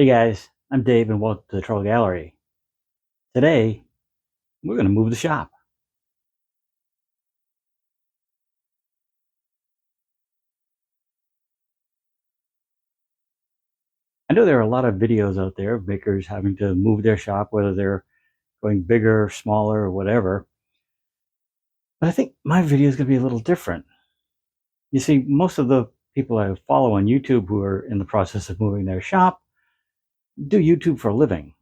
Hey guys, I'm Dave and welcome to the Trull Gallery. Today, we're going to move the shop. I know there are a lot of videos out there of makers having to move their shop, whether they're going bigger, smaller, or whatever. But I think my video is going to be a little different. You see, most of the people I follow on YouTube who are in the process of moving their shop do YouTube for a living.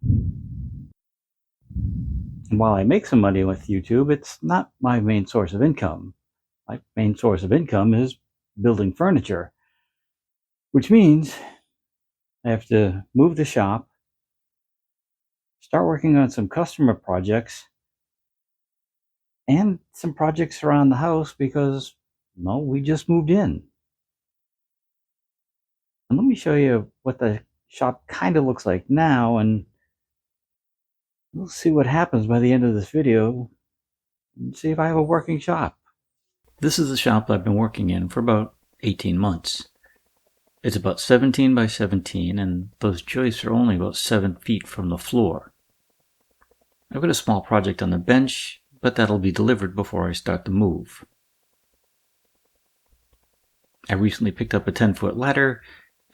And while I make some money with YouTube, it's not my main source of income. My main source of income is building furniture, which means I have to move the shop, start working on some customer projects, and some projects around the house because, well, we just moved in. And let me show you what the shop kind of looks like now, and we'll see what happens by the end of this video and see if I have a working shop. This is the shop I've been working in for about 18 months. It's about 17 by 17, and those joists are only about 7 feet from the floor. I've got a small project on the bench, but that'll be delivered before I start the move. I recently picked up a 10-foot ladder,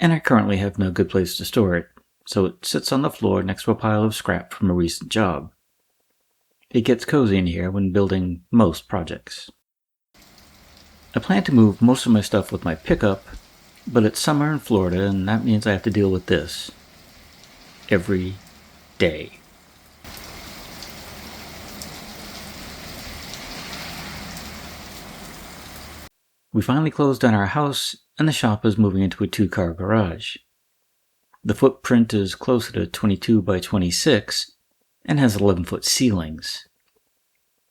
and I currently have no good place to store it, so it sits on the floor next to a pile of scrap from a recent job. It gets cozy in here when building most projects. I plan to move most of my stuff with my pickup, but it's summer in Florida, and that means I have to deal with this every day. We finally closed on our house, and the shop is moving into a 2-car garage. The footprint is closer to 22 by 26 and has 11-foot ceilings.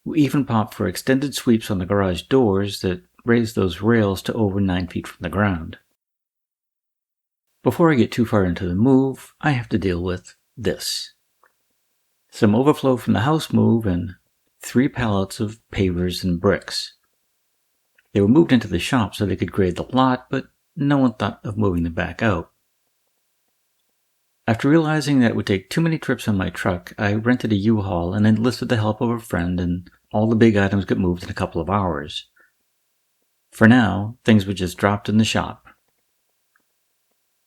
We even popped for extended sweeps on the garage doors that raise those rails to over 9 feet from the ground. Before I get too far into the move, I have to deal with this. Some overflow from the house move and 3 pallets of pavers and bricks. They were moved into the shop so they could grade the lot, but no one thought of moving them back out. After realizing that it would take too many trips on my truck, I rented a U-Haul and enlisted the help of a friend, and all the big items got moved in a couple of hours. For now, things were just dropped in the shop.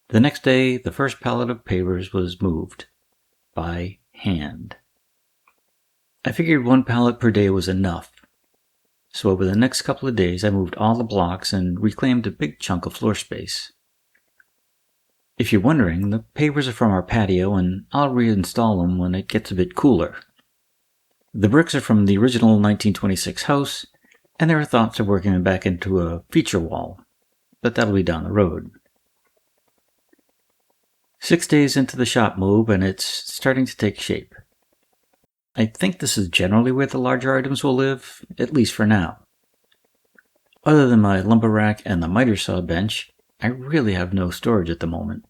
The next day, the first pallet of pavers was moved by hand. I figured 1 pallet per day was enough. So over the next couple of days, I moved all the blocks and reclaimed a big chunk of floor space. If you're wondering, the pavers are from our patio, and I'll reinstall them when it gets a bit cooler. The bricks are from the original 1926 house, and there are thoughts of working them back into a feature wall, but that'll be down the road. 6 days into the shop move, and it's starting to take shape. I think this is generally where the larger items will live, at least for now. Other than my lumber rack and the miter saw bench, I really have no storage at the moment.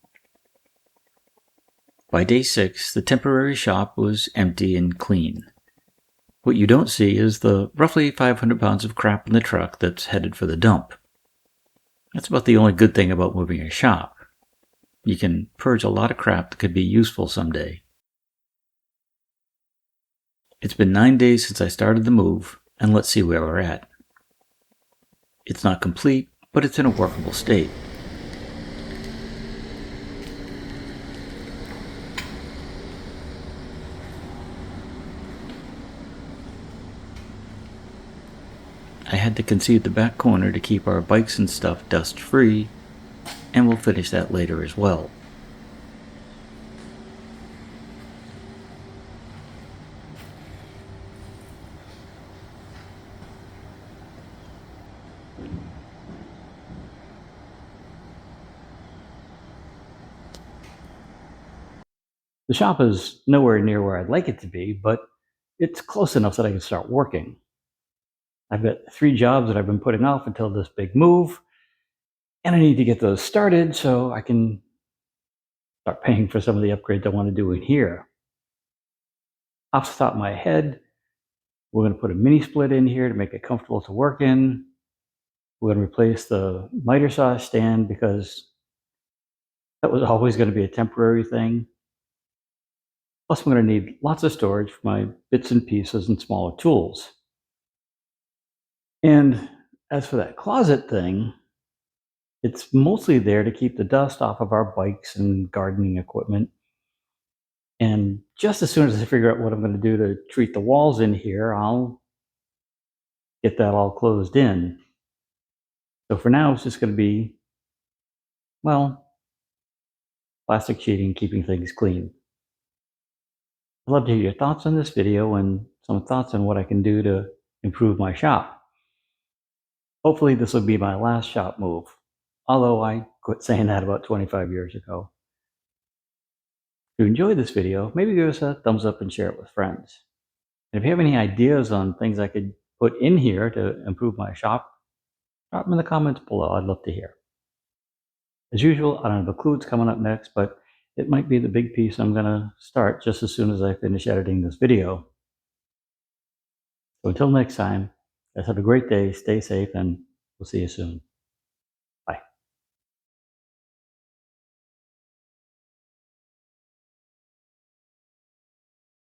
By day 6, the temporary shop was empty and clean. What you don't see is the roughly 500 pounds of crap in the truck that's headed for the dump. That's about the only good thing about moving a shop. You can purge a lot of crap that could be useful someday. It's been 9 days since I started the move, and let's see where we're at. It's not complete, but it's in a workable state. I had to concede the back corner to keep our bikes and stuff dust-free, and we'll finish that later as well. The shop is nowhere near where I'd like it to be, but it's close enough that I can start working. I've got 3 jobs that I've been putting off until this big move, and I need to get those started so I can start paying for some of the upgrades I want to do in here. Off the top of my head, we're going to put a mini split in here to make it comfortable to work in. We're going to replace the miter saw stand because That was always going to be a temporary thing. Plus, I'm going to need lots of storage for my bits and pieces and smaller tools. And as for that closet thing, it's mostly there to keep the dust off of our bikes and gardening equipment. And just as soon as I figure out what I'm going to do to treat the walls in here, I'll get that all closed in. So for now, it's just going to be, well, plastic sheeting, keeping things clean. I'd love to hear your thoughts on this video and some thoughts on what I can do to improve my shop. Hopefully this will be my last shop move, although I quit saying that about 25 years ago. If you enjoyed this video, maybe give us a thumbs up and share it with friends. And if you have any ideas on things I could put in here to improve my shop, drop them in the comments below. I'd love to hear. As usual, I don't have a clue what's coming up next, but it might be the big piece I'm going to start just as soon as I finish editing this video. So until next time, guys, have a great day, stay safe, and we'll see you soon.